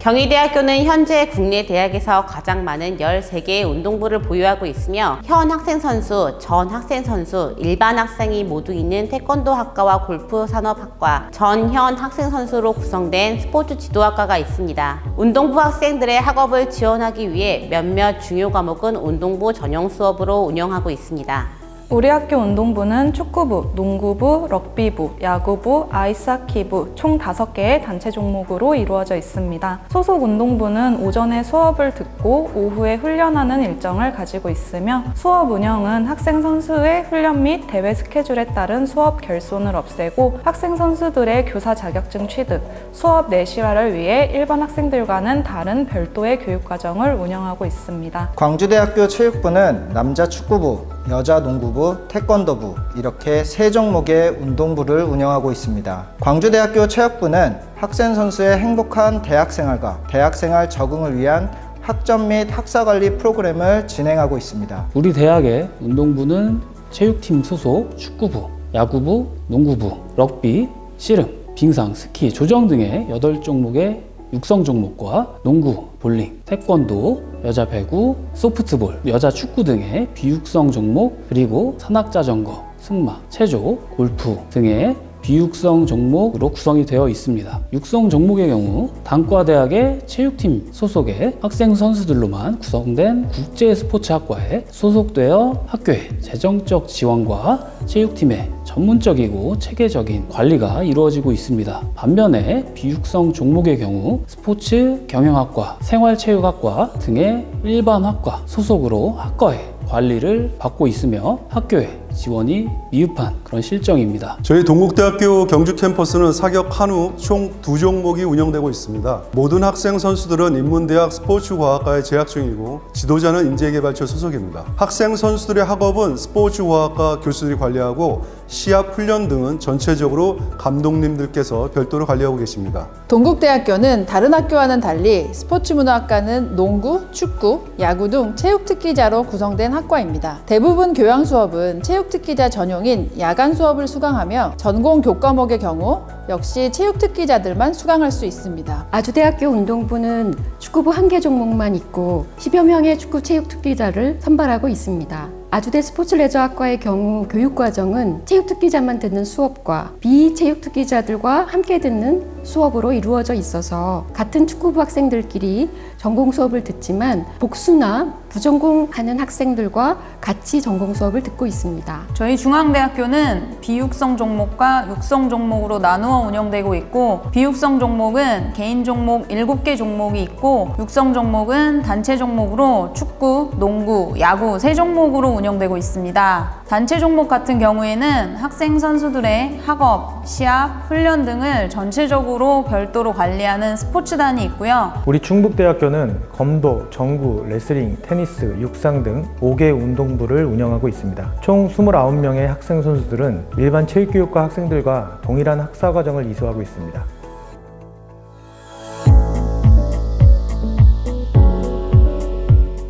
경희대학교는 현재 국내 대학에서 가장 많은 13개의 운동부를 보유하고 있으며 현 학생선수, 전 학생선수, 일반 학생이 모두 있는 태권도 학과와 골프 산업학과, 전현 학생선수로 구성된 스포츠 지도학과가 있습니다. 운동부 학생들의 학업을 지원하기 위해 몇몇 중요 과목은 운동부 전용 수업으로 운영하고 있습니다. 우리 학교 운동부는 축구부, 농구부, 럭비부, 야구부, 아이스하키부 총 5개의 단체 종목으로 이루어져 있습니다. 소속 운동부는 오전에 수업을 듣고 오후에 훈련하는 일정을 가지고 있으며 수업 운영은 학생 선수의 훈련 및 대회 스케줄에 따른 수업 결손을 없애고 학생 선수들의 교사 자격증 취득, 수업 내실화를 위해 일반 학생들과는 다른 별도의 교육과정을 운영하고 있습니다. 광주대학교 체육부는 남자 축구부, 여자 농구부, 태권도부 이렇게 3종목의 운동부를 운영하고 있습니다. 광주대학교 체육부는 학생 선수의 행복한 대학생활과 대학생활 적응을 위한 학점 및 학사관리 프로그램을 진행하고 있습니다. 우리 대학의 운동부는 체육팀 소속 축구부, 야구부, 농구부, 럭비, 씨름, 빙상, 스키, 조정 등의 8종목의 육성 종목과 농구, 볼링, 태권도, 여자 배구, 소프트볼, 여자 축구 등의 비육성 종목, 그리고 산악자전거, 승마, 체조, 골프 등의 비육성 종목으로 구성이 되어 있습니다. 육성 종목의 경우 단과대학의 체육팀 소속의 학생 선수들로만 구성된 국제스포츠학과에 소속되어 학교의 재정적 지원과 체육팀의 전문적이고 체계적인 관리가 이루어지고 있습니다. 반면에 비육성 종목의 경우 스포츠 경영학과, 생활체육학과 등의 일반 학과 소속으로 학과의 관리를 받고 있으며 학교에 지원이 미흡한 그런 실정입니다. 저희 동국대학교 경주 캠퍼스는 사격 한우 총 2종목이 운영되고 있습니다. 모든 학생 선수들은 인문대학 스포츠과학과에 재학 중이고 지도자는 인재개발처 소속입니다. 학생 선수들의 학업은 스포츠과학과 교수들이 관리하고 시합 훈련 등은 전체적으로 감독님들께서 별도로 관리하고 계십니다. 동국대학교는 다른 학교와는 달리 스포츠문화학과는 농구, 축구, 야구 등 체육특기자로 구성된 학과입니다. 대부분 교양 수업은 체육특기자 전용인 야간 수업을 수강하며 전공 교과목의 경우 역시 체육특기자들만 수강할 수 있습니다. 아주대학교 운동부는 축구부 1개 종목만 있고 10여 명의 축구 체육특기자를 선발하고 있습니다. 아주대 스포츠레저학과의 경우 교육과정은 체육특기자만 듣는 수업과 비체육특기자들과 함께 듣는 수업으로 이루어져 있어서 같은 축구부 학생들끼리 전공 수업을 듣지만 복수나 부전공하는 학생들과 같이 전공 수업을 듣고 있습니다. 저희 중앙대학교는 비육성 종목과 육성 종목으로 나누어 운영되고 있고 비육성 종목은 개인 종목 7개 종목이 있고 육성 종목은 단체 종목으로 축구, 농구, 야구 3종목으로 운영되고 있습니다. 단체 종목 같은 경우에는 학생 선수들의 학업, 시합, 훈련 등을 전체적으로 별도로 관리하는 스포츠단이 있고요. 우리 충북대학교는 검도, 정구, 레슬링, 테니스, 육상 등 5개 운동부를 운영하고 있습니다. 총 29명의 학생 선수들은 일반 체육교육과 학생들과 동일한 학사 과정을 이수하고 있습니다.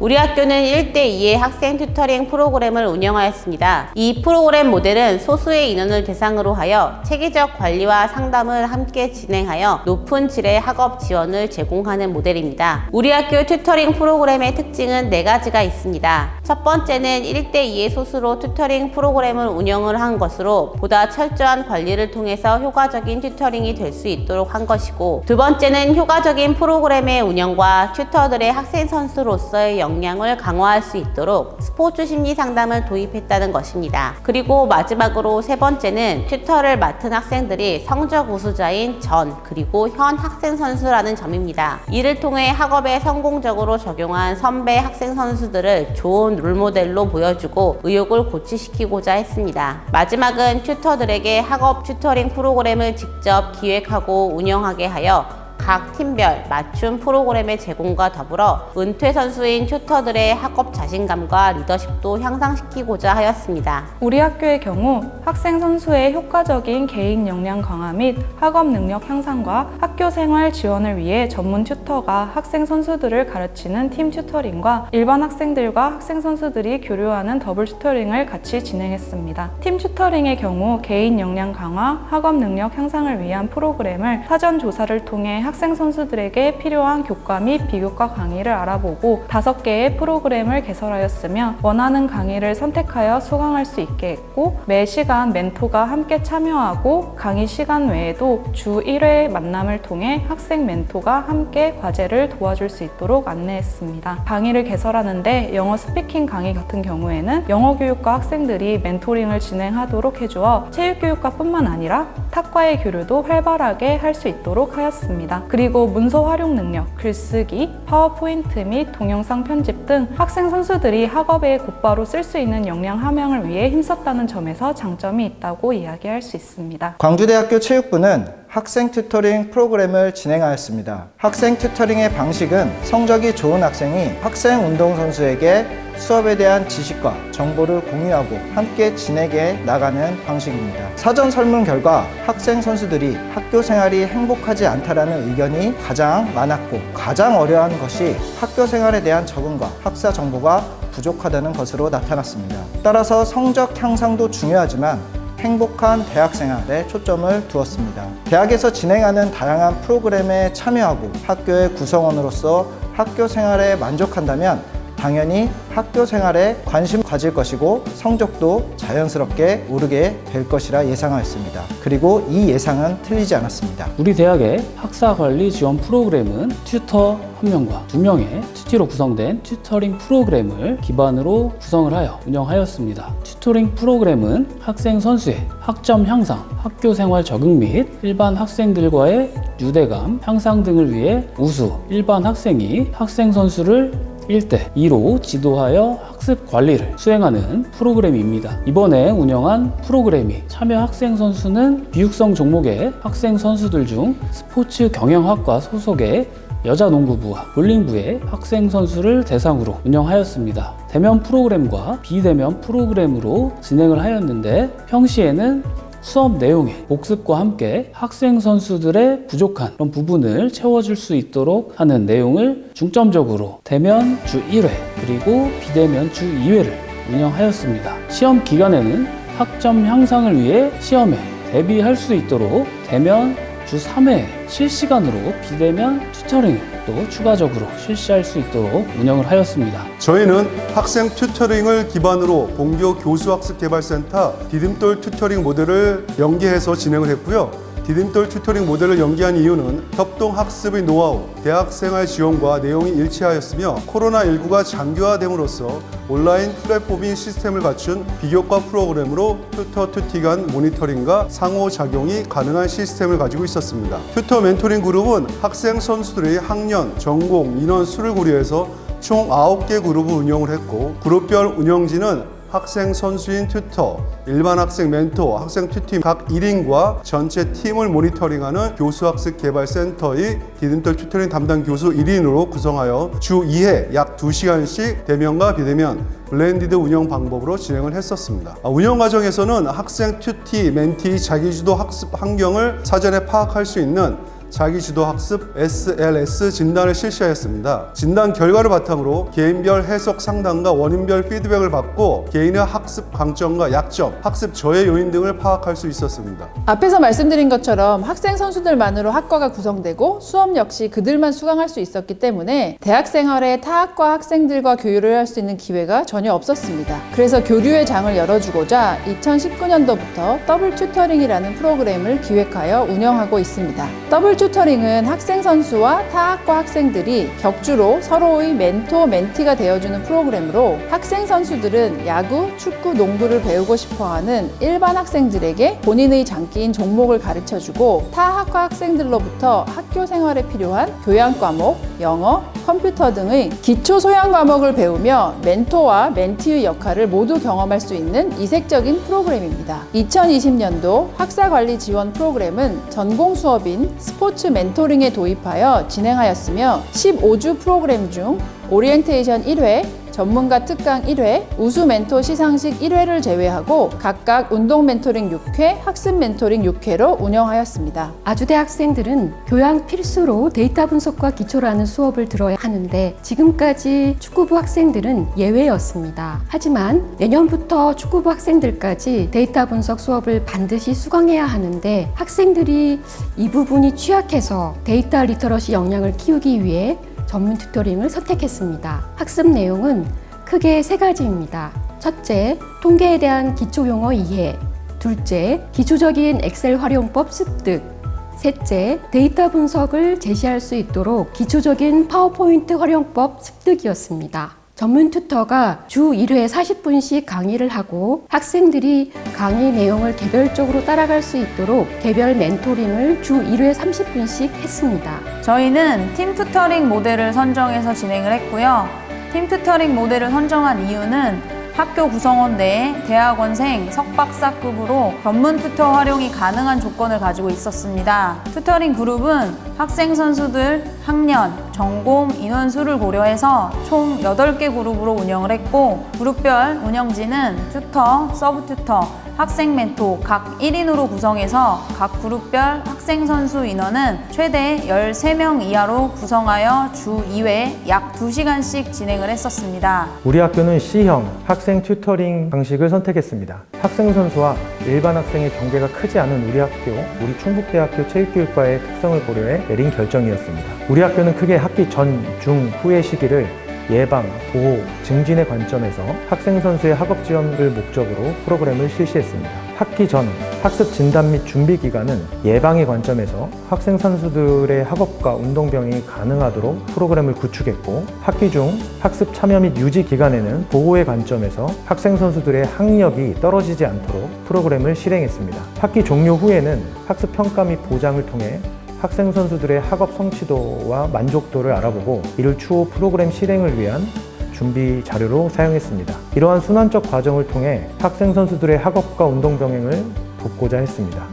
우리 학교는 1대2의 학생 튜터링 프로그램을 운영하였습니다. 이 프로그램 모델은 소수의 인원을 대상으로 하여 체계적 관리와 상담을 함께 진행하여 높은 질의 학업 지원을 제공하는 모델입니다. 우리 학교 튜터링 프로그램의 특징은 4가지가 있습니다. 첫 번째는 1대2의 소수로 튜터링 프로그램을 운영을 한 것으로 보다 철저한 관리를 통해서 효과적인 튜터링이 될 수 있도록 한 것이고, 두 번째는 효과적인 프로그램의 운영과 튜터들의 학생 선수로서의 역량을 강화할 수 있도록 스포츠 심리 상담을 도입했다는 것입니다. 그리고 마지막으로 3번째는 튜터를 맡은 학생들이 성적 우수자인 전 그리고 현 학생 선수라는 점입니다. 이를 통해 학업에 성공적으로 적용한 선배 학생 선수들을 좋은 롤모델로 보여주고 의욕을 고취시키고자 했습니다. 마지막은 튜터들에게 학업 튜터링 프로그램을 직접 기획하고 운영하게 하여 각 팀별 맞춤 프로그램의 제공과 더불어 은퇴 선수인 튜터들의 학업 자신감과 리더십도 향상시키고자 하였습니다. 우리 학교의 경우 학생 선수의 효과적인 개인 역량 강화 및 학업 능력 향상과 학교 생활 지원을 위해 전문 튜터가 학생 선수들을 가르치는 팀 튜터링과 일반 학생들과 학생 선수들이 교류하는 더블 튜터링을 같이 진행했습니다. 팀 튜터링의 경우 개인 역량 강화, 학업 능력 향상을 위한 프로그램을 사전 조사를 통해 학생 선수들에게 필요한 교과 및 비교과 강의를 알아보고 5개의 프로그램을 개설하였으며 원하는 강의를 선택하여 수강할 수 있게 했고 매 시간 멘토가 함께 참여하고 강의 시간 외에도 주 1회 만남을 통해 학생 멘토가 함께 과제를 도와줄 수 있도록 안내했습니다. 강의를 개설하는데 영어 스피킹 강의 같은 경우에는 영어 교육과 학생들이 멘토링을 진행하도록 해주어 체육교육과뿐만 아니라 탁과의 교류도 활발하게 할 수 있도록 하였습니다. 그리고 문서 활용 능력, 글쓰기, 파워포인트 및 동영상 편집 등 학생 선수들이 학업에 곧바로 쓸 수 있는 역량 함양을 위해 힘썼다는 점에서 장점이 있다고 이야기할 수 있습니다. 광주대학교 체육부는 학생 튜터링 프로그램을 진행하였습니다. 학생 튜터링의 방식은 성적이 좋은 학생이 학생 운동선수에게 수업에 대한 지식과 정보를 공유하고 함께 진행해 나가는 방식입니다. 사전 설문 결과 학생 선수들이 학교 생활이 행복하지 않다라는 의견이 가장 많았고 가장 어려워하는 것이 학교 생활에 대한 적응과 학사 정보가 부족하다는 것으로 나타났습니다. 따라서 성적 향상도 중요하지만 행복한 대학 생활에 초점을 두었습니다. 대학에서 진행하는 다양한 프로그램에 참여하고 학교의 구성원으로서 학교 생활에 만족한다면 당연히 학교 생활에 관심 가질 것이고 성적도 자연스럽게 오르게 될 것이라 예상하였습니다. 그리고 이 예상은 틀리지 않았습니다. 우리 대학의 학사관리 지원 프로그램은 튜터 1명과 2명의 튜티로 구성된 튜터링 프로그램을 기반으로 구성을 하여 운영하였습니다. 튜터링 프로그램은 학생 선수의 학점 향상, 학교 생활 적응 및 일반 학생들과의 유대감 향상 등을 위해 우수 일반 학생이 학생 선수를 1대2로 지도하여 학습 관리를 수행하는 프로그램입니다. 이번에 운영한 프로그램이 참여 학생 선수는 비육성 종목의 학생 선수들 중 스포츠 경영학과 소속의 여자 농구부와 볼링부의 학생 선수를 대상으로 운영하였습니다. 대면 프로그램과 비대면 프로그램으로 진행을 하였는데 평시에는 수업 내용의 복습과 함께 학생 선수들의 부족한 그런 부분을 채워줄 수 있도록 하는 내용을 중점적으로 대면 주 1회 그리고 비대면 주 2회를 운영하였습니다. 시험 기간에는 학점 향상을 위해 시험에 대비할 수 있도록 대면 주 3회 실시간으로 비대면 튜터링을 또 추가적으로 실시할 수 있도록 운영을 하였습니다. 저희는 학생 튜터링을 기반으로 본교 교수학습개발센터 디딤돌 튜터링 모델을 연계해서 진행을 했고요. 디딤돌 튜터링 모델을 연계한 이유는 협동학습의 노하우, 대학생활 지원과 내용이 일치하였으며 코로나19가 장기화됨으로써 온라인 플랫폼인 시스템을 갖춘 비교과 프로그램으로 튜터 튜티 간 모니터링과 상호작용이 가능한 시스템을 가지고 있었습니다. 튜터 멘토링 그룹은 학생 선수들의 학년, 전공, 인원 수를 고려해서 총 9개 그룹을 운영을 했고 그룹별 운영진은 학생 선수인 튜터, 일반 학생 멘토, 학생 튜티 각 1인과 전체 팀을 모니터링하는 교수학습개발센터의 디딤돌 튜터링 담당 교수 1인으로 구성하여 주 2회 약 2시간씩 대면과 비대면 블렌디드 운영 방법으로 진행을 했었습니다. 운영 과정에서는 학생 튜티, 멘티 자기주도 학습 환경을 사전에 파악할 수 있는 자기주도 학습 SLS 진단을 실시하였습니다. 진단 결과를 바탕으로 개인별 해석 상담과 원인별 피드백을 받고 개인의 학습 강점과 약점, 학습 저해 요인 등을 파악할 수 있었습니다. 앞에서 말씀드린 것처럼 학생 선수들만으로 학과가 구성되고 수업 역시 그들만 수강할 수 있었기 때문에 대학 생활에 타 학과 학생들과 교류를 할 수 있는 기회가 전혀 없었습니다. 그래서 교류의 장을 열어주고자 2019년도부터 더블 튜터링이라는 프로그램을 기획하여 운영하고 있습니다. 더블 튜터링은 학생 선수와 타 학과 학생들이 격주로 서로의 멘토, 멘티가 되어주는 프로그램으로 학생 선수들은 야구, 축구, 농구를 배우고 싶어하는 일반 학생들에게 본인의 장기인 종목을 가르쳐주고 타 학과 학생들로부터 학교 생활에 필요한 교양 과목, 영어, 컴퓨터 등의 기초 소양 과목을 배우며 멘토와 멘티의 역할을 모두 경험할 수 있는 이색적인 프로그램입니다. 2020년도 학사관리 지원 프로그램은 전공 수업인 스포츠 멘토링에 도입하여 진행하였으며 15주 프로그램 중 오리엔테이션 1회, 전문가 특강 1회, 우수 멘토 시상식 1회를 제외하고 각각 운동 멘토링 6회, 학습 멘토링 6회로 운영하였습니다. 아주대 학생들은 교양 필수로 데이터 분석과 기초라는 수업을 들어야 하는데 지금까지 축구부 학생들은 예외였습니다. 하지만 내년부터 축구부 학생들까지 데이터 분석 수업을 반드시 수강해야 하는데 학생들이 이 부분이 취약해서 데이터 리터러시 역량을 키우기 위해 전문 튜터링을 선택했습니다. 학습 내용은 크게 3가지입니다. 첫째, 통계에 대한 기초 용어 이해. 둘째, 기초적인 엑셀 활용법 습득. 셋째, 데이터 분석을 제시할 수 있도록 기초적인 파워포인트 활용법 습득이었습니다. 전문 튜터가 주 1회 40분씩 강의를 하고 학생들이 강의 내용을 개별적으로 따라갈 수 있도록 개별 멘토링을 주 1회 30분씩 했습니다. 저희는 팀 튜터링 모델을 선정해서 진행을 했고요. 팀 튜터링 모델을 선정한 이유는 학교 구성원 내에 대학원생, 석박사급으로 전문 튜터 활용이 가능한 조건을 가지고 있었습니다. 튜터링 그룹은 학생 선수들 학년, 전공, 인원수를 고려해서 총 8개 그룹으로 운영을 했고 그룹별 운영진은 튜터, 서브 튜터, 학생 멘토 각 1인으로 구성해서 각 그룹별 학생 선수 인원은 최대 13명 이하로 구성하여 주 2회 약 2시간씩 진행을 했었습니다. 우리 학교는 C형 학생 튜터링 방식을 선택했습니다. 학생 선수와 일반 학생의 경계가 크지 않은 우리 학교, 우리 충북대학교 체육교육과의 특성을 고려해 내린 결정이었습니다. 우리 학교는 크게 학기 전, 중, 후의 시기를 예방, 보호, 증진의 관점에서 학생 선수의 학업 지원을 목적으로 프로그램을 실시했습니다. 학기 전 학습 진단 및 준비 기간은 예방의 관점에서 학생 선수들의 학업과 운동 병행이 가능하도록 프로그램을 구축했고 학기 중 학습 참여 및 유지 기간에는 보호의 관점에서 학생 선수들의 학력이 떨어지지 않도록 프로그램을 실행했습니다. 학기 종료 후에는 학습 평가 및 보장을 통해 학생 선수들의 학업 성취도와 만족도를 알아보고 이를 추후 프로그램 실행을 위한 준비 자료로 사용했습니다. 이러한 순환적 과정을 통해 학생 선수들의 학업과 운동 병행을 돕고자 했습니다.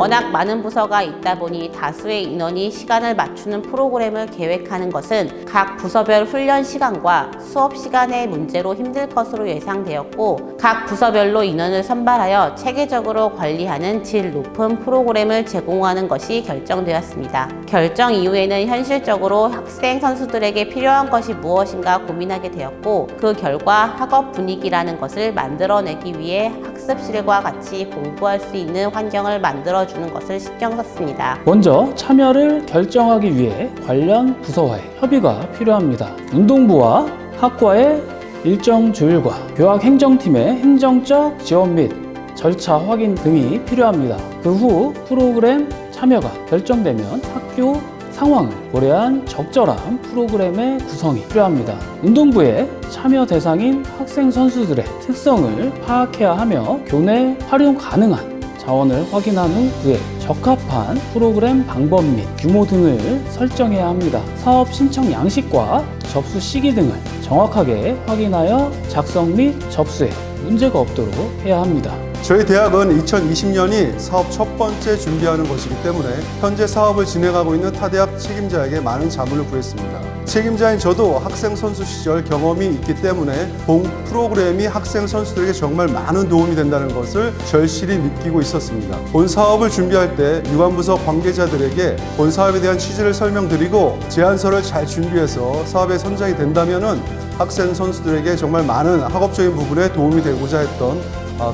워낙 많은 부서가 있다 보니 다수의 인원이 시간을 맞추는 프로그램을 계획하는 것은 각 부서별 훈련 시간과 수업 시간의 문제로 힘들 것으로 예상되었고 각 부서별로 인원을 선발하여 체계적으로 관리하는 질 높은 프로그램을 제공하는 것이 결정되었습니다. 결정 이후에는 현실적으로 학생 선수들에게 필요한 것이 무엇인가 고민하게 되었고 그 결과 학업 분위기라는 것을 만들어내기 위해 학습실과 같이 공부할 수 있는 환경을 만들어주는 것을 신경 썼습니다. 먼저 참여를 결정하기 위해 관련 부서와의 협의가 필요합니다. 운동부와 학과의 일정 조율과 교학행정팀의 행정적 지원 및 절차 확인 등이 필요합니다. 그 후 프로그램 참여가 결정되면 학교 상황을 고려한 적절한 프로그램의 구성이 필요합니다. 운동부의 참여 대상인 학생 선수들의 특성을 파악해야 하며 교내 활용 가능한 자원을 확인한 후에 적합한 프로그램 방법 및 규모 등을 설정해야 합니다. 사업 신청 양식과 접수 시기 등을 정확하게 확인하여 작성 및 접수에 문제가 없도록 해야 합니다. 저희 대학은 2020년이 사업 첫 번째 준비하는 것이기 때문에 현재 사업을 진행하고 있는 타대학 책임자에게 많은 자문을 구했습니다. 책임자인 저도 학생 선수 시절 경험이 있기 때문에 본 프로그램이 학생 선수들에게 정말 많은 도움이 된다는 것을 절실히 느끼고 있었습니다. 본 사업을 준비할 때 유관부서 관계자들에게 본 사업에 대한 취지를 설명드리고 제안서를 잘 준비해서 사업에 선정이 된다면은 학생 선수들에게 정말 많은 학업적인 부분에 도움이 되고자 했던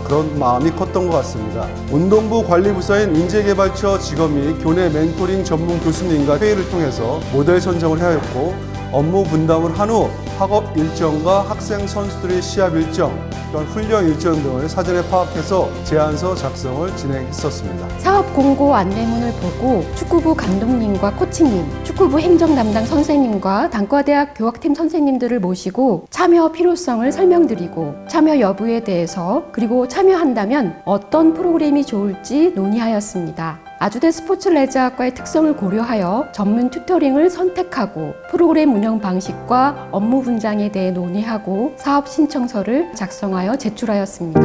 그런 마음이 컸던 것 같습니다. 운동부 관리부서인 인재개발처 직업 및 교내 멘토링 전문 교수님과 회의를 통해서 모델 선정을 하였고 업무 분담을 한 후 학업 일정과 학생 선수들의 시합 일정, 또한 훈련 일정 등을 사전에 파악해서 제안서 작성을 진행했었습니다. 사업 공고 안내문을 보고 축구부 감독님과 코치님, 축구부 행정 담당 선생님과 단과대학 교학팀 선생님들을 모시고 참여 필요성을 설명드리고 참여 여부에 대해서 그리고 참여한다면 어떤 프로그램이 좋을지 논의하였습니다. 아주대 스포츠레저학과의 특성을 고려하여 전문 튜터링을 선택하고 프로그램 운영 방식과 업무 분장에 대해 논의하고 사업 신청서를 작성하여 제출하였습니다.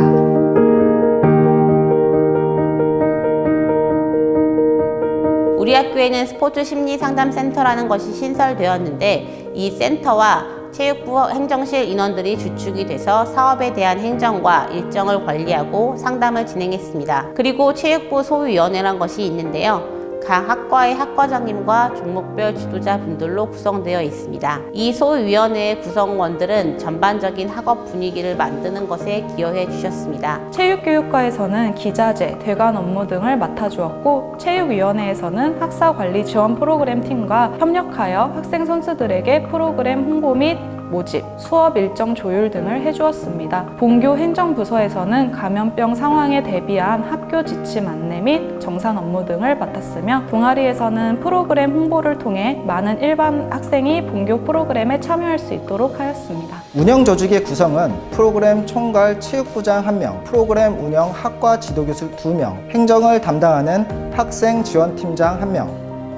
우리 학교에는 스포츠 심리 상담 센터라는 것이 신설되었는데 이 센터와 체육부 행정실 인원들이 주축이 돼서 사업에 대한 행정과 일정을 관리하고 상담을 진행했습니다. 그리고 체육부 소위원회란 것이 있는데요. 각 학과의 학과장님과 종목별 지도자분들로 구성되어 있습니다. 이 소위원회의 구성원들은 전반적인 학업 분위기를 만드는 것에 기여해 주셨습니다. 체육교육과에서는 기자재, 대관 업무 등을 맡아주었고 체육위원회에서는 학사관리 지원 프로그램 팀과 협력하여 학생 선수들에게 프로그램 홍보 및 모집, 수업 일정 조율 등을 해주었습니다. 본교 행정부서에서는 감염병 상황에 대비한 학교 지침 안내 및 정산 업무 등을 맡았으며 동아리에서는 프로그램 홍보를 통해 많은 일반 학생이 본교 프로그램에 참여할 수 있도록 하였습니다. 운영 조직의 구성은 프로그램 총괄 체육부장 1명, 프로그램 운영 학과 지도교수 2명, 행정을 담당하는 학생 지원팀장 1명,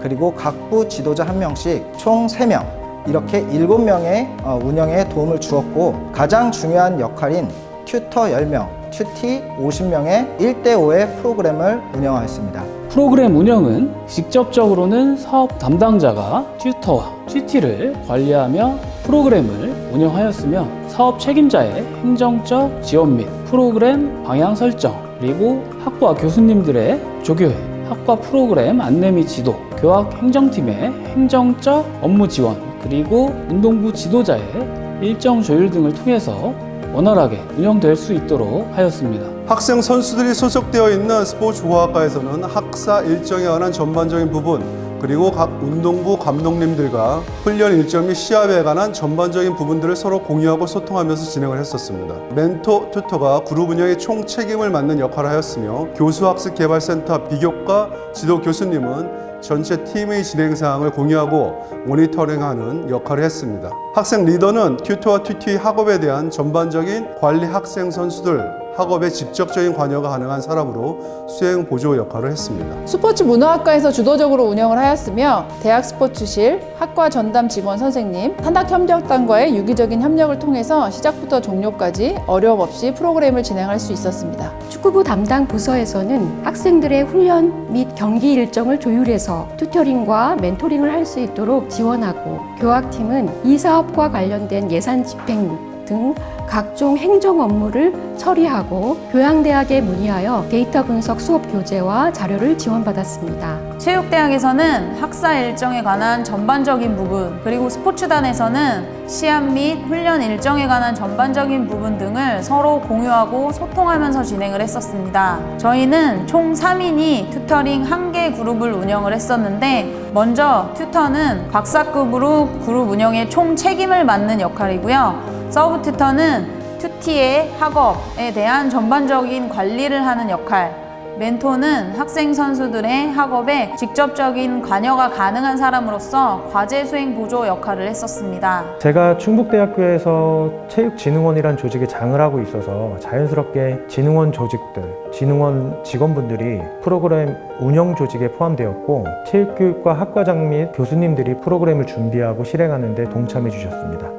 그리고 각부 지도자 1명씩 총 3명, 이렇게 7명의 운영에 도움을 주었고 가장 중요한 역할인 튜터 10명, 튜티 50명의 1대5의 프로그램을 운영하였습니다. 프로그램 운영은 직접적으로는 사업 담당자가 튜터와 튜티를 관리하며 프로그램을 운영하였으며 사업 책임자의 행정적 지원 및 프로그램 방향 설정, 그리고 학과 교수님들의 조교회, 학과 프로그램 안내 및 지도, 교학 행정팀의 행정적 업무 지원, 그리고 운동부 지도자의 일정 조율 등을 통해서 원활하게 운영될 수 있도록 하였습니다. 학생 선수들이 소속되어 있는 스포츠과학과에서는 학사 일정에 관한 전반적인 부분, 그리고 각 운동부 감독님들과 훈련 일정 및 시합에 관한 전반적인 부분들을 서로 공유하고 소통하면서 진행을 했었습니다. 멘토, 튜터가 그룹 운영의 총 책임을 맡는 역할을 하였으며 교수학습개발센터 비교과 지도 교수님은 전체 팀의 진행 사항을 공유하고 모니터링하는 역할을 했습니다. 학생 리더는 튜터와 튜티 학업에 대한 전반적인 관리, 학생 선수들 학업에 직접적인 관여가 가능한 사람으로 수행 보조 역할을 했습니다. 스포츠 문화학과에서 주도적으로 운영을 하였으며 대학 스포츠실, 학과 전담 직원 선생님, 산학협력단과의 유기적인 협력을 통해서 시작부터 종료까지 어려움 없이 프로그램을 진행할 수 있었습니다. 축구부 담당 부서에서는 학생들의 훈련 및 경기 일정을 조율해서 튜터링과 멘토링을 할 수 있도록 지원하고 교학팀은 이 사업과 관련된 예산 집행 등 각종 행정 업무를 처리하고 교양대학에 문의하여 데이터 분석 수업 교재와 자료를 지원받았습니다. 체육대학에서는 학사 일정에 관한 전반적인 부분, 그리고 스포츠단에서는 시합 및 훈련 일정에 관한 전반적인 부분 등을 서로 공유하고 소통하면서 진행을 했었습니다. 저희는 총 3인이 튜터링 1개 그룹을 운영을 했었는데 먼저 튜터는 박사급으로 그룹 운영에 총 책임을 맡는 역할이고요. 서브 튜터는 튜티의 학업에 대한 전반적인 관리를 하는 역할, 멘토는 학생 선수들의 학업에 직접적인 관여가 가능한 사람으로서 과제 수행 보조 역할을 했었습니다. 제가 충북대학교에서 체육진흥원이란 조직에 장을 하고 있어서 자연스럽게 진흥원 조직들, 진흥원 직원분들이 프로그램 운영 조직에 포함되었고 체육교육과 학과장 및 교수님들이 프로그램을 준비하고 실행하는 데 동참해 주셨습니다.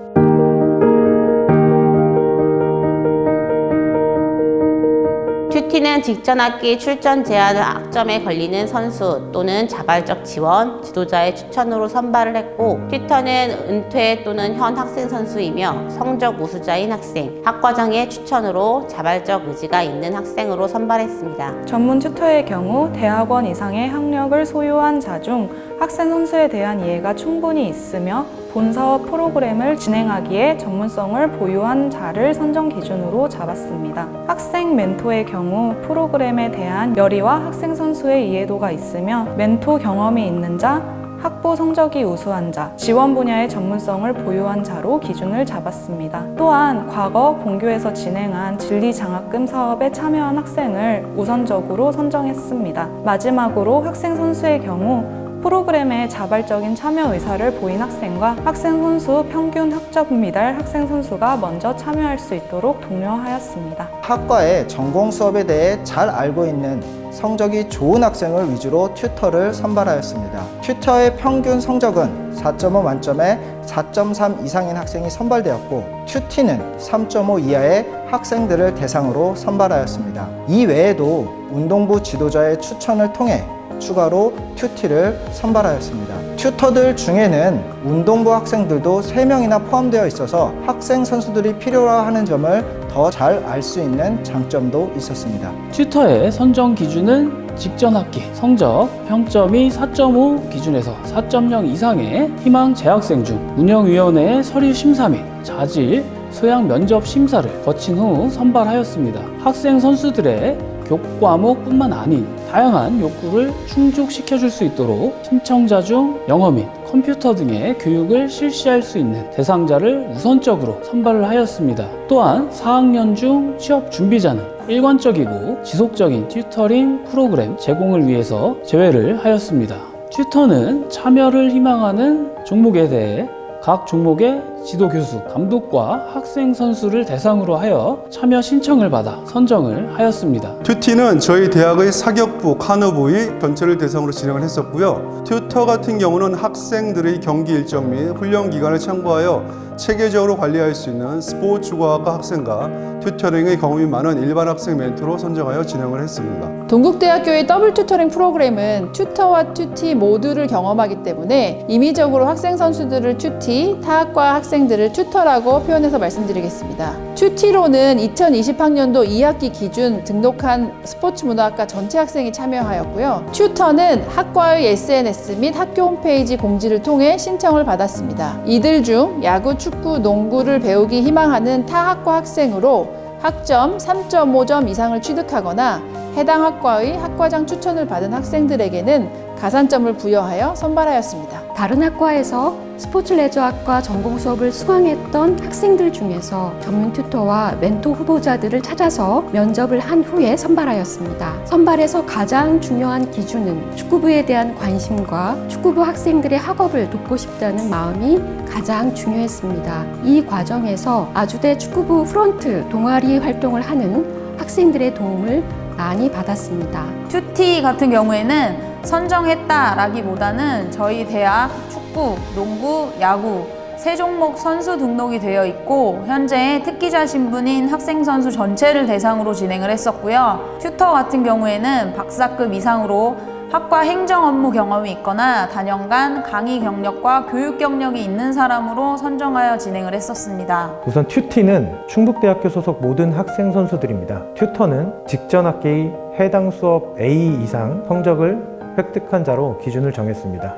튜티는 직전 학기 출전 제한 악점에 걸리는 선수 또는 자발적 지원, 지도자의 추천으로 선발을 했고 튜터는 은퇴 또는 현 학생 선수이며 성적 우수자인 학생, 학과장의 추천으로 자발적 의지가 있는 학생으로 선발했습니다. 전문 튜터의 경우 대학원 이상의 학력을 소유한 자 중 학생 선수에 대한 이해가 충분히 있으며 본사업 프로그램을 진행하기에 전문성을 보유한 자를 선정 기준으로 잡았습니다. 학생 멘토의 경우 프로그램에 대한 열의와 학생 선수의 이해도가 있으며 멘토 경험이 있는 자, 학부 성적이 우수한 자, 지원 분야의 전문성을 보유한 자로 기준을 잡았습니다. 또한 과거 본교에서 진행한 진리장학금 사업에 참여한 학생을 우선적으로 선정했습니다. 마지막으로 학생 선수의 경우 프로그램에 자발적인 참여 의사를 보인 학생과 학생 선수 평균 학점 미달 학생 선수가 먼저 참여할 수 있도록 독려하였습니다. 학과의 전공 수업에 대해 잘 알고 있는 성적이 좋은 학생을 위주로 튜터를 선발하였습니다. 튜터의 평균 성적은 4.5 만점에 4.3 이상인 학생이 선발되었고 튜티는 3.5 이하의 학생들을 대상으로 선발하였습니다. 이 외에도 운동부 지도자의 추천을 통해 추가로 튜티를 선발하였습니다. 튜터들 중에는 운동부 학생들도 3명이나 포함되어 있어서 학생 선수들이 필요하는 점을 더 잘 알 수 있는 장점도 있었습니다. 튜터의 선정 기준은 직전 학기 성적 평점이 4.5 기준에서 4.0 이상의 희망 재학생 중 운영위원회의 서류 심사 및 자질, 소양 면접 심사를 거친 후 선발하였습니다. 학생 선수들의 교과목뿐만 아닌 다양한 욕구를 충족시켜줄 수 있도록 신청자 중 영어 및 컴퓨터 등의 교육을 실시할 수 있는 대상자를 우선적으로 선발을 하였습니다. 또한 4학년 중 취업 준비자는 일관적이고 지속적인 튜터링 프로그램 제공을 위해서 제외를 하였습니다. 튜터는 참여를 희망하는 종목에 대해 각 종목의 지도 교수, 감독과 학생 선수를 대상으로 하여 참여 신청을 받아 선정을 하였습니다. 튜티는 저희 대학의 사격부, 카누부의 전체를 대상으로 진행을 했었고요. 튜터 같은 경우는 학생들의 경기 일정 및 훈련 기간을 참고하여 체계적으로 관리할 수 있는 스포츠과학과 학생과 튜터링의 경험이 많은 일반 학생 멘토로 선정하여 진행을 했습니다. 동국대학교의 더블 튜터링 프로그램은 튜터와 튜티 모두를 경험하기 때문에 임의적으로 학생 선수들을 튜티, 타학과 학생들을 튜터라고 표현해서 말씀드리겠습니다. 튜티로는 2020학년도 2학기 기준 등록한 스포츠문화학과 전체 학생이 참여하였고요. 튜터는 학과의 SNS 및 학교 홈페이지 공지를 통해 신청을 받았습니다. 이들 중 야구, 축구, 농구를 배우기 희망하는 타 학과 학생으로 학점 3.5점 이상을 취득하거나 해당 학과의 학과장 추천을 받은 학생들에게는 가산점을 부여하여 선발하였습니다. 다른 학과에서 스포츠 레저학과 전공 수업을 수강했던 학생들 중에서 전문 튜터와 멘토 후보자들을 찾아서 면접을 한 후에 선발하였습니다. 선발에서 가장 중요한 기준은 축구부에 대한 관심과 축구부 학생들의 학업을 돕고 싶다는 마음이 가장 중요했습니다. 이 과정에서 아주대 축구부 프런트 동아리 활동을 하는 학생들의 도움을 많이 받았습니다. 튜티 같은 경우에는 선정했다라기보다는 저희 대학 축구, 농구, 야구 세 종목 선수 등록이 되어 있고 현재 특기자 신분인 학생 선수 전체를 대상으로 진행을 했었고요. 튜터 같은 경우에는 박사급 이상으로 학과 행정 업무 경험이 있거나 단연간 강의 경력과 교육 경력이 있는 사람으로 선정하여 진행을 했었습니다. 우선 튜티는 충북대학교 소속 모든 학생 선수들입니다. 튜터는 직전 학기의 해당 수업 A 이상 성적을 획득한 자로 기준을 정했습니다.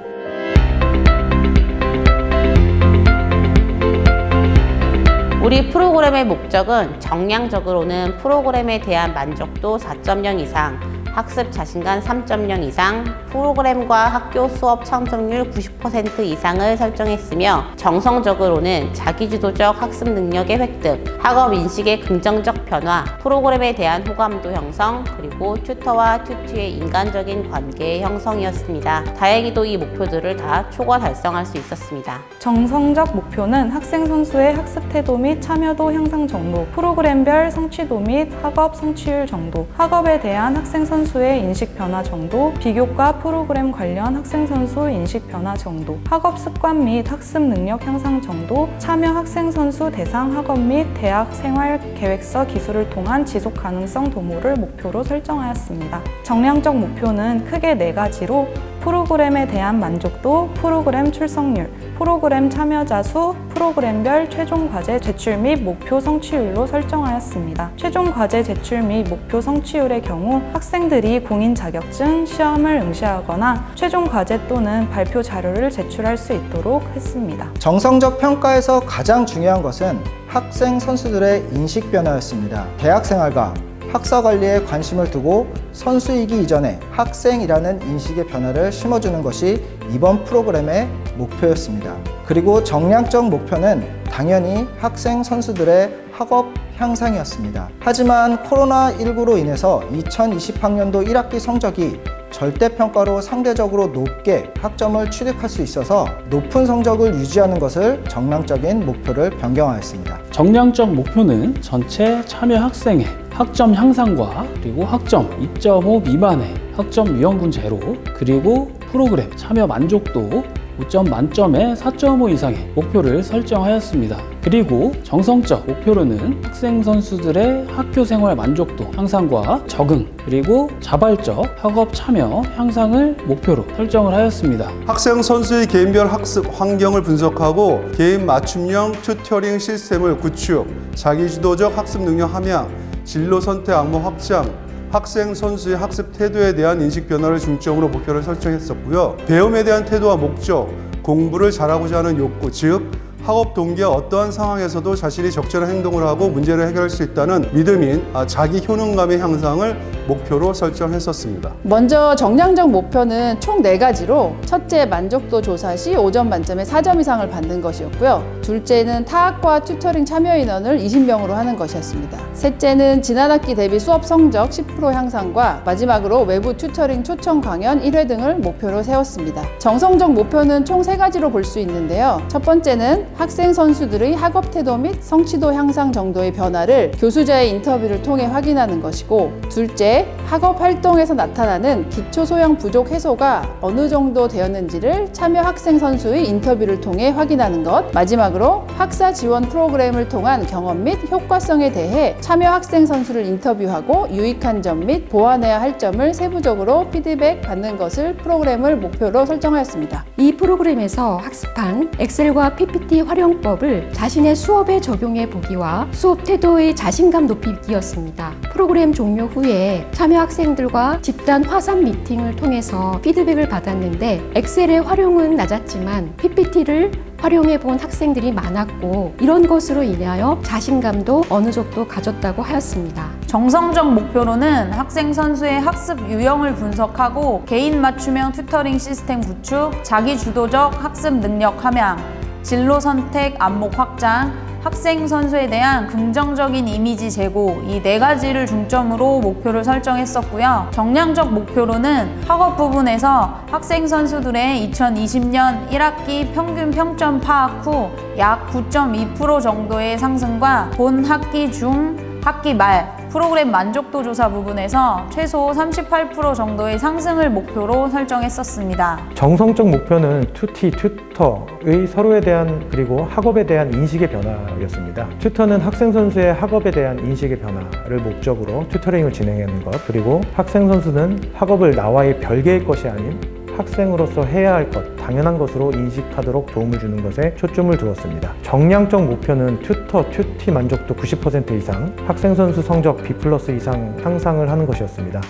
우리 프로그램의 목적은 정량적으로는 프로그램에 대한 만족도 4.0 이상, 학습 자신감 3.0 이상, 프로그램과 학교 수업 참석률 90% 이상을 설정했으며 정성적으로는 자기주도적 학습 능력의 획득, 학업 인식의 긍정적 변화, 프로그램에 대한 호감도 형성, 그리고 튜터와 튜티의 인간적인 관계의 형성이었습니다. 다행히도 이 목표들을 다 초과 달성할 수 있었습니다. 정성적 목표는 학생 선수의 학습 태도 및 참여도 향상 정도, 프로그램별 성취도 및 학업 성취율 정도, 학업에 대한 학생 선수의 인식 변화 정도, 비교과 프로그램 관련 학생 선수 인식 변화 정도, 학업 습관 및 학습 능력 향상 정도, 참여 학생 선수 대상 학업 및 대학 생활 계획서 기술을 통한 지속 가능성 도모를 목표로 설정하였습니다. 정량적 목표는 크게 4가지로 프로그램에 대한 만족도, 프로그램 출석률, 프로그램 참여자 수, 프로그램별 최종 과제 제출 및 목표 성취율로 설정하였습니다. 최종 과제 제출 및 목표 성취율의 경우 학생들이 공인 자격증, 시험을 응시하거나 최종 과제 또는 발표 자료를 제출할 수 있도록 했습니다. 정성적 평가에서 가장 중요한 것은 학생 선수들의 인식 변화였습니다. 대학생활과 학사 관리에 관심을 두고 선수이기 이전에 학생이라는 인식의 변화를 심어주는 것이 이번 프로그램의 목표였습니다. 그리고 정량적 목표는 당연히 학생 선수들의 학업 향상이었습니다. 하지만 코로나19로 인해서 2020학년도 1학기 성적이 절대평가로 상대적으로 높게 학점을 취득할 수 있어서 높은 성적을 유지하는 것을 정량적인 목표를 변경하였습니다. 정량적 목표는 전체 참여 학생의 학점 향상과 그리고 학점 2.5 미만의 학점 위험군 제로, 그리고 프로그램 참여 만족도 5점 만점에 4.5 이상의 목표를 설정하였습니다. 그리고 정성적 목표로는 학생 선수들의 학교 생활 만족도 향상과 적응, 그리고 자발적 학업 참여 향상을 목표로 설정을 하였습니다. 학생 선수의 개인별 학습 환경을 분석하고 개인 맞춤형 튜터링 시스템을 구축, 자기주도적 학습 능력 함양, 진로 선택 항목 확장, 학생 선수의 학습 태도에 대한 인식 변화를 중점으로 목표를 설정했었고요. 배움에 대한 태도와 목적, 공부를 잘하고자 하는 욕구, 즉 학업 동기와 어떠한 상황에서도 자신이 적절한 행동을 하고 문제를 해결할 수 있다는 믿음인 자기 효능감의 향상을 목표로 설정했었습니다. 먼저 정량적 목표는 총 4가지로 첫째, 만족도 조사 시 5점 만점에 4점 이상을 받는 것이었고요. 둘째는 타학과 튜터링 참여 인원을 20명으로 하는 것이었습니다. 셋째는 지난 학기 대비 수업 성적 10% 향상과 마지막으로 외부 튜터링 초청 강연 1회 등을 목표로 세웠습니다. 정성적 목표는 총 3가지로 볼 수 있는데요. 첫 번째는 학생 선수들의 학업 태도 및 성취도 향상 정도의 변화를 교수자의 인터뷰를 통해 확인하는 것이고, 둘째, 학업 활동에서 나타나는 기초 소양 부족 해소가 어느 정도 되었는지를 참여 학생 선수의 인터뷰를 통해 확인하는 것, 마지막으로 학사 지원 프로그램을 통한 경험 및 효과성에 대해 참여 학생 선수를 인터뷰하고 유익한 점 및 보완해야 할 점을 세부적으로 피드백 받는 것을 프로그램을 목표로 설정하였습니다. 이 프로그램에서 학습한 엑셀과 PPT 활용법을 자신의 수업에 적용해 보기와 수업 태도의 자신감 높이기였습니다. 프로그램 종료 후에 참여 학생들과 집단 화상 미팅을 통해서 피드백을 받았는데 엑셀의 활용은 낮았지만 PPT를 활용해 본 학생들이 많았고, 이런 것으로 인하여 자신감도 어느 정도 가졌다고 하였습니다. 정성적 목표로는 학생 선수의 학습 유형을 분석하고 개인 맞춤형 튜터링 시스템 구축, 자기 주도적 학습 능력 함양, 진로 선택 안목 확장, 학생 선수에 대한 긍정적인 이미지 제고, 이 4가지를 중점으로 목표를 설정했었고요. 정량적 목표로는 학업 부분에서 학생 선수들의 2020년 1학기 평균 평점 파악 후 약 9.2% 정도의 상승과 본 학기 중 학기 말 프로그램 만족도 조사 부분에서 최소 38% 정도의 상승을 목표로 설정했었습니다. 정성적 목표는 튜티, 튜터의 서로에 대한 그리고 학업에 대한 인식의 변화였습니다. 튜터는 학생 선수의 학업에 대한 인식의 변화를 목적으로 튜터링을 진행하는 것, 그리고 학생 선수는 학업을 나와의 별개의 것이 아닌 학생으로서 해야 할 것, 당연한 것으로 인식하도록 도움을 주는 것에 초점을 두었습니다. 정량적 목표는 튜터, 튜티 만족도 90% 이상, 학생 선수 성적 B+ 이상 향상을 하는 것이었습니다.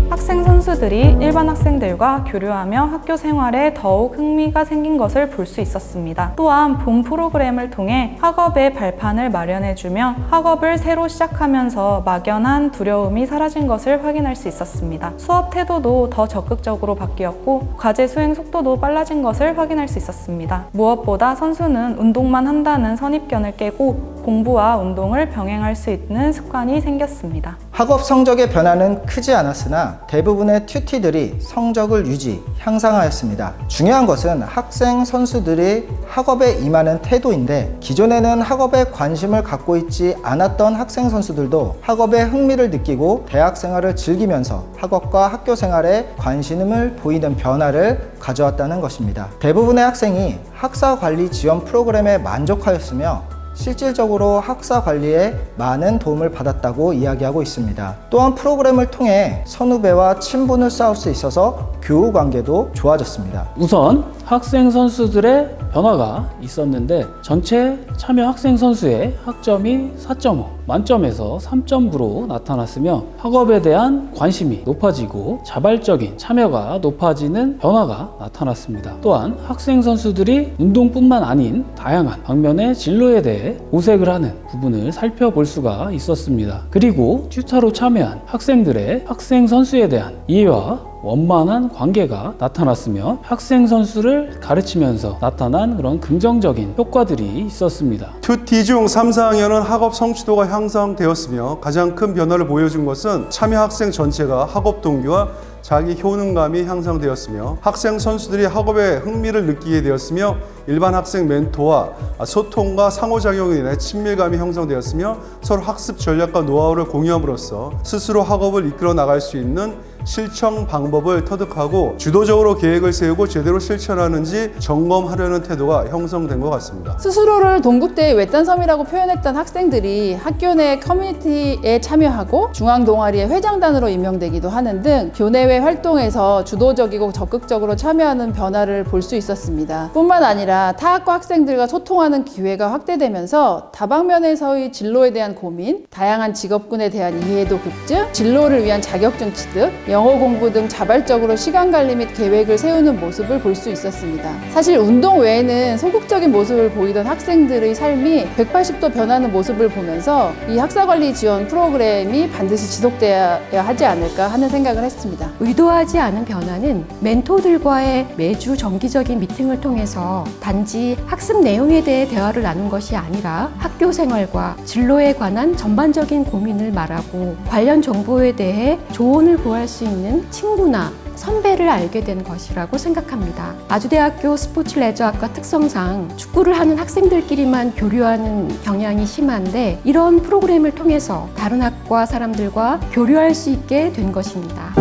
학생 선수들이 일반 학생들과 교류하며 학교 생활에 더욱 흥미가 생긴 것을 볼 수 있었습니다. 또한 본 프로그램을 통해 학업의 발판을 마련해주며 학업을 새로 시작하면서 막연한 두려움이 사라진 것을 확인할 수 있었습니다. 수업 태도도 더 적극적으로 바뀌었고 과제 수행 속도도 빨라진 것을 확인할 수 있었습니다. 무엇보다 선수는 운동만 한다는 선입견을 깨고 공부와 운동을 병행할 수 있는 습관이 생겼습니다. 학업 성적의 변화는 크지 않았으나 대부분의 튜티들이 성적을 유지, 향상하였습니다. 중요한 것은 학생 선수들이 학업에 임하는 태도인데, 기존에는 학업에 관심을 갖고 있지 않았던 학생 선수들도 학업에 흥미를 느끼고 대학 생활을 즐기면서 학업과 학교 생활에 관심을 보이는 변화를 가져왔다는 것입니다. 대부분의 학생이 학사 관리 지원 프로그램에 만족하였으며 실질적으로 학사 관리에 많은 도움을 받았다고 이야기하고 있습니다. 또한 프로그램을 통해 선후배와 친분을 쌓을 수 있어서 교우 관계도 좋아졌습니다. 우선 학생 선수들의 변화가 있었는데 전체 참여 학생 선수의 학점이 4.5, 만점에서 3.9로 나타났으며 학업에 대한 관심이 높아지고 자발적인 참여가 높아지는 변화가 나타났습니다. 또한 학생 선수들이 운동뿐만 아닌 다양한 방면의 진로에 대해 모색을 하는 부분을 살펴볼 수가 있었습니다. 그리고 튜터로 참여한 학생들의 학생 선수에 대한 이해와 원만한 관계가 나타났으며 학생 선수를 가르치면서 나타난 그런 긍정적인 효과들이 있었습니다. 튜티 중 3, 4학년은 학업 성취도가 향상되었으며 가장 큰 변화를 보여준 것은 참여 학생 전체가 학업 동기와 자기 효능감이 향상되었으며 학생 선수들이 학업에 흥미를 느끼게 되었으며 일반 학생 멘토와 소통과 상호작용으로 인해 친밀감이 형성되었으며 서로 학습 전략과 노하우를 공유함으로써 스스로 학업을 이끌어 나갈 수 있는 실천 방법을 터득하고 주도적으로 계획을 세우고 제대로 실천하는지 점검하려는 태도가 형성된 것 같습니다. 스스로를 동국대의 외딴섬이라고 표현했던 학생들이 학교 내 커뮤니티에 참여하고 중앙 동아리의 회장단으로 임명되기도 하는 등 교내외 활동에서 주도적이고 적극적으로 참여하는 변화를 볼 수 있었습니다. 뿐만 아니라 타학과 학생들과 소통하는 기회가 확대되면서 다방면에서의 진로에 대한 고민, 다양한 직업군에 대한 이해도 급증, 진로를 위한 자격증 취득, 영어 공부 등 자발적으로 시간 관리 및 계획을 세우는 모습을 볼 수 있었습니다. 사실 운동 외에는 소극적인 모습을 보이던 학생들의 삶이 180도 변하는 모습을 보면서 이 학사관리 지원 프로그램이 반드시 지속돼야 하지 않을까 하는 생각을 했습니다. 의도하지 않은 변화는 멘토들과의 매주 정기적인 미팅을 통해서 단지 학습 내용에 대해 대화를 나눈 것이 아니라 학교 생활과 진로에 관한 전반적인 고민을 말하고 관련 정보에 대해 조언을 구할 수 있는 친구나 선배를 알게 된 것이라고 생각합니다. 아주대학교 스포츠레저학과 특성상 축구를 하는 학생들끼리만 교류하는 경향이 심한데 이런 프로그램을 통해서 다른 학과 사람들과 교류할 수 있게 된 것입니다.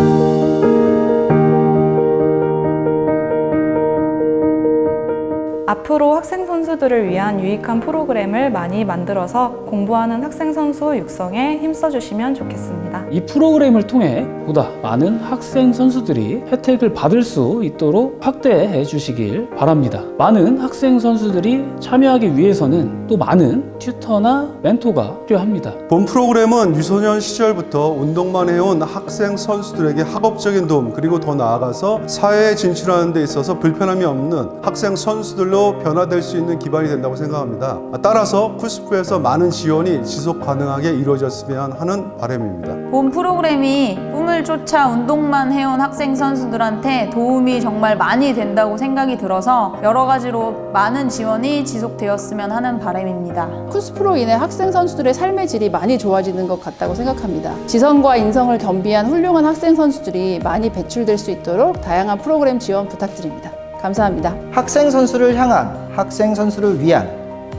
앞으로 학생 선수들을 위한 유익한 프로그램을 많이 만들어서 공부하는 학생 선수 육성에 힘써주시면 좋겠습니다. 이 프로그램을 통해 보다 많은 학생 선수들이 혜택을 받을 수 있도록 확대해 주시길 바랍니다. 많은 학생 선수들이 참여하기 위해서는 또 많은 튜터나 멘토가 필요합니다. 본 프로그램은 유소년 시절부터 운동만 해온 학생 선수들에게 학업적인 도움, 그리고 더 나아가서 사회에 진출하는 데 있어서 불편함이 없는 학생 선수들로 변화될 수 있는 기반이 된다고 생각합니다. 따라서 쿠스프에서 많은 지원이 지속 가능하게 이루어졌으면 하는 바람입니다. 본 프로그램이 꿈을 쫓아 운동만 해온 학생 선수들한테 도움이 정말 많이 된다고 생각이 들어서 여러 가지로 많은 지원이 지속되었으면 하는 바람입니다. 쿠스프로 인해 학생 선수들의 삶의 질이 많이 좋아지는 것 같다고 생각합니다. 지성과 인성을 겸비한 훌륭한 학생 선수들이 많이 배출될 수 있도록 다양한 프로그램 지원 부탁드립니다. 감사합니다. 학생 선수를 향한, 학생 선수를 위한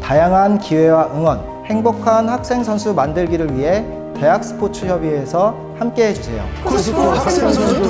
다양한 기회와 응원, 행복한 학생 선수 만들기를 위해 대학스포츠협의회에서 함께해 주세요. 쿠스프 학생 선수